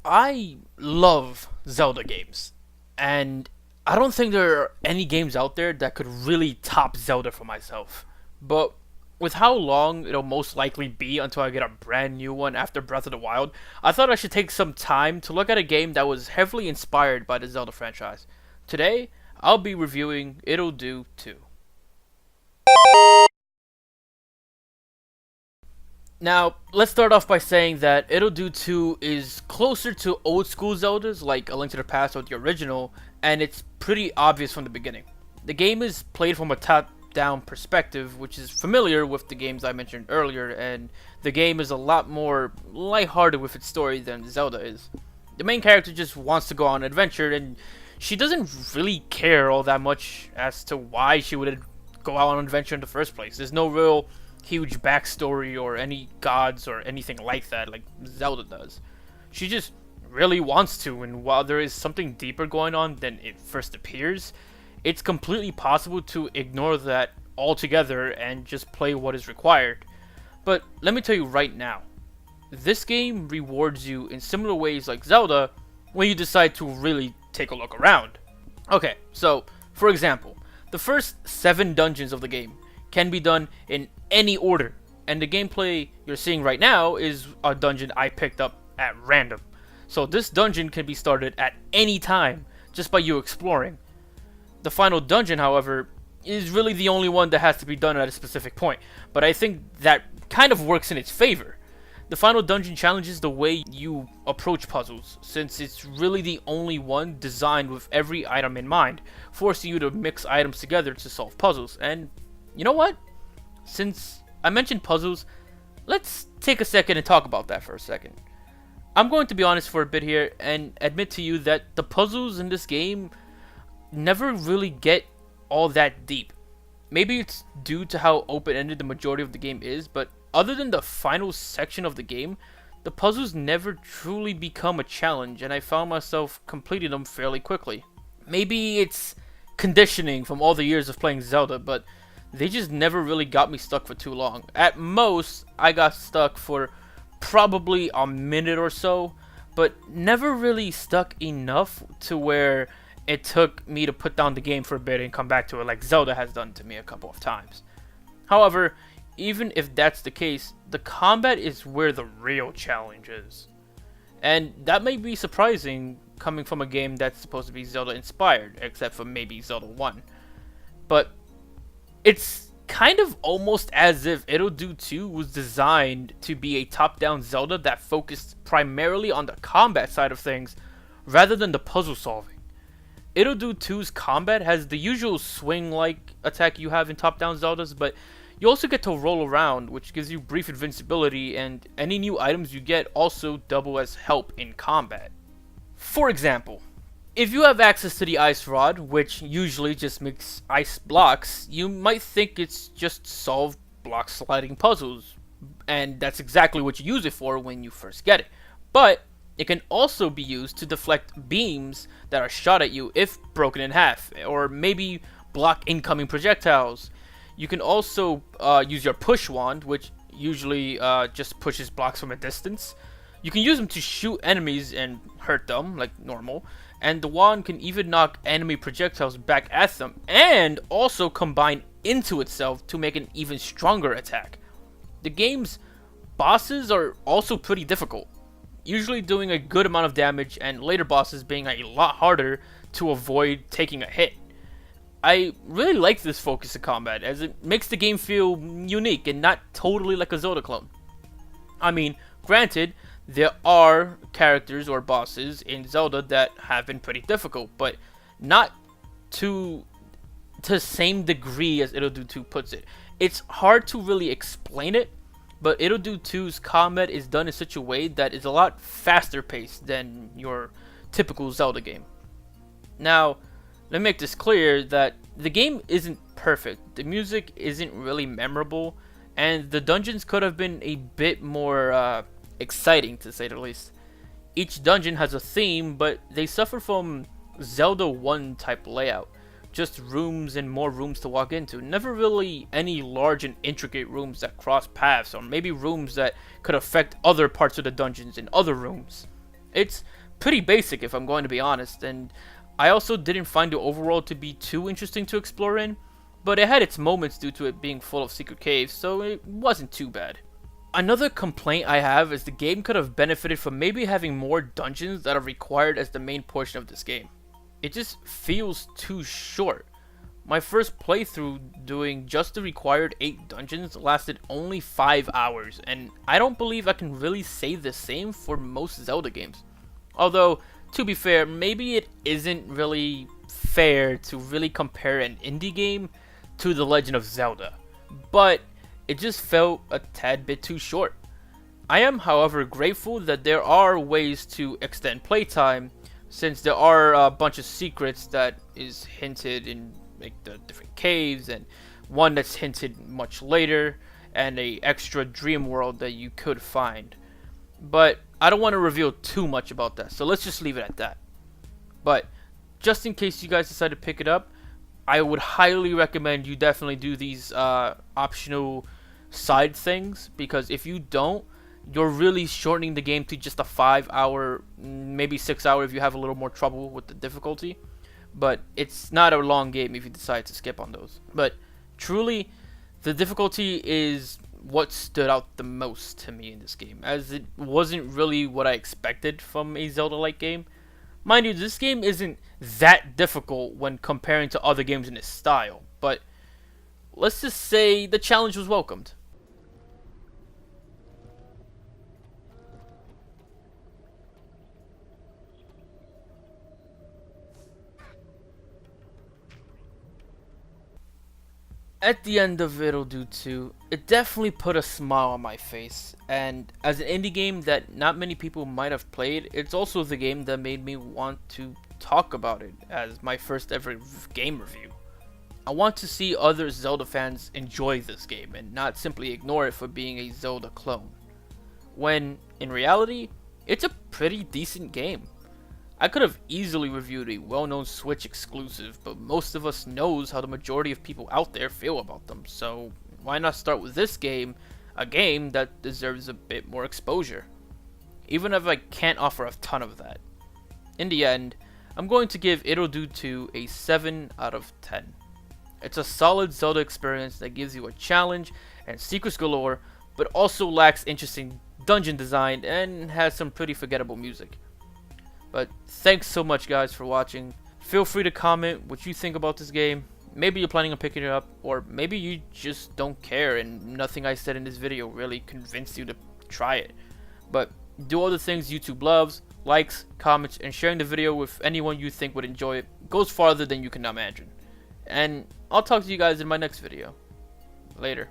I love Zelda games, and I don't think there are any games out there that could really top Zelda for myself. But with how long it'll most likely be until I get a brand new one after Breath of the Wild, I thought I should take some time to look at a game that was heavily inspired by the Zelda franchise. Today, I'll be reviewing Ittle Dew 2. Now, let's start off by saying that Ittle Dew 2 is closer to old school Zeldas like A Link to the Past or the original, and it's pretty obvious from the beginning. The game is played from a top down perspective, which is familiar with the games I mentioned earlier, and the game is a lot more lighthearted with its story than Zelda is. The main character just wants to go on an adventure, and she doesn't really care all that much as to why she would go out on an adventure in the first place. There's no real huge backstory or any gods or anything like that, like Zelda does. She just really wants to, and while there is something deeper going on than it first appears, it's completely possible to ignore that altogether and just play what is required. But let me tell you right now, this game rewards you in similar ways like Zelda when you decide to really take a look around. Okay, so for example, the first 7 dungeons of the game can be done in any order, and the gameplay you're seeing right now is a dungeon I picked up at random. So this dungeon can be started at any time just by you exploring. The final dungeon, however, is really the only one that has to be done at a specific point, but I think that kind of works in its favor. The final dungeon challenges the way you approach puzzles, since it's really the only one designed with every item in mind, forcing you to mix items together to solve puzzles. And you know what? Since I mentioned puzzles, let's take a second and talk about that for a second. I'm going to be honest for a bit here and admit to you that the puzzles in this game never really get all that deep. Maybe it's due to how open-ended the majority of the game is, but other than the final section of the game, the puzzles never truly become a challenge, and I found myself completing them fairly quickly. Maybe it's conditioning from all the years of playing Zelda, but they just never really got me stuck for too long. At most, I got stuck for probably a minute or so, but never really stuck enough to where it took me to put down the game for a bit and come back to it like Zelda has done to me a couple of times. However, even if that's the case, the combat is where the real challenge is. And that may be surprising coming from a game that's supposed to be Zelda inspired, except for maybe Zelda 1. But it's kind of almost as if Ittle Dew 2 was designed to be a top-down Zelda that focused primarily on the combat side of things rather than the puzzle solving. Ittle Dew 2's combat has the usual swing-like attack you have in top-down Zeldas, but you also get to roll around, which gives you brief invincibility, and any new items you get also double as help in combat. For example, if you have access to the ice rod, which usually just makes ice blocks, you might think it's just solve block sliding puzzles, and that's exactly what you use it for when you first get it. But it can also be used to deflect beams that are shot at you if broken in half, or maybe block incoming projectiles. You can also use your push wand, which usually just pushes blocks from a distance. You can use them to shoot enemies and hurt them, like normal, and the wand can even knock enemy projectiles back at them, and also combine into itself to make an even stronger attack. The game's bosses are also pretty difficult, usually doing a good amount of damage, and later bosses being a lot harder to avoid taking a hit. I really like this focus of combat, as it makes the game feel unique and not totally like a Zelda clone. I mean, granted, there are characters or bosses in Zelda that have been pretty difficult, but not to the same degree as Ittle Dew 2 puts it. It's hard to really explain it, but Ittle Dew 2's combat is done in such a way that is a lot faster paced than your typical Zelda game. Now, let me make this clear that the game isn't perfect, the music isn't really memorable, and the dungeons could have been a bit more exciting, to say the least. Each dungeon has a theme, but they suffer from Zelda 1 type layout. Just rooms and more rooms to walk into. Never really any large and intricate rooms that cross paths, or maybe rooms that could affect other parts of the dungeons in other rooms. It's pretty basic if I'm going to be honest, and I also didn't find the overworld to be too interesting to explore in, but it had its moments due to it being full of secret caves, so it wasn't too bad. Another complaint I have is the game could have benefited from maybe having more dungeons that are required as the main portion of this game. It just feels too short. My first playthrough doing just the required 8 dungeons lasted only 5 hours, and I don't believe I can really say the same for most Zelda games. Although, to be fair, maybe it isn't really fair to really compare an indie game to The Legend of Zelda, but it just felt a tad bit too short. I am, however, grateful that there are ways to extend playtime, since there are a bunch of secrets that is hinted in like the different caves, and one that's hinted much later, and a extra dream world that you could find. But I don't want to reveal too much about that, so let's just leave it at that. But just in case you guys decide to pick it up, I would highly recommend you definitely do these optional side things, because if you don't, you're really shortening the game to just a 5 hour, maybe 6 hour if you have a little more trouble with the difficulty. But it's not a long game if you decide to skip on those. But truly, the difficulty is what stood out the most to me in this game, as it wasn't really what I expected from a Zelda-like game. Mind you, this game isn't that difficult when comparing to other games in its style, but let's just say the challenge was welcomed. At the end of Ittle Dew 2, it definitely put a smile on my face, and as an indie game that not many people might have played, it's also the game that made me want to talk about it as my first ever game review. I want to see other Zelda fans enjoy this game and not simply ignore it for being a Zelda clone, when in reality, it's a pretty decent game. I could have easily reviewed a well-known Switch exclusive, but most of us knows how the majority of people out there feel about them, so why not start with this game, a game that deserves a bit more exposure, even if I can't offer a ton of that. In the end, I'm going to give Ittle Dew 2 a 7 out of 10. It's a solid Zelda experience that gives you a challenge and secrets galore, but also lacks interesting dungeon design and has some pretty forgettable music. But thanks so much guys for watching. Feel free to comment what you think about this game. Maybe you're planning on picking it up, or maybe you just don't care and nothing I said in this video really convinced you to try it. But do all the things YouTube loves, likes, comments, and sharing the video with anyone you think would enjoy it goes farther than you can imagine. And I'll talk to you guys in my next video. Later.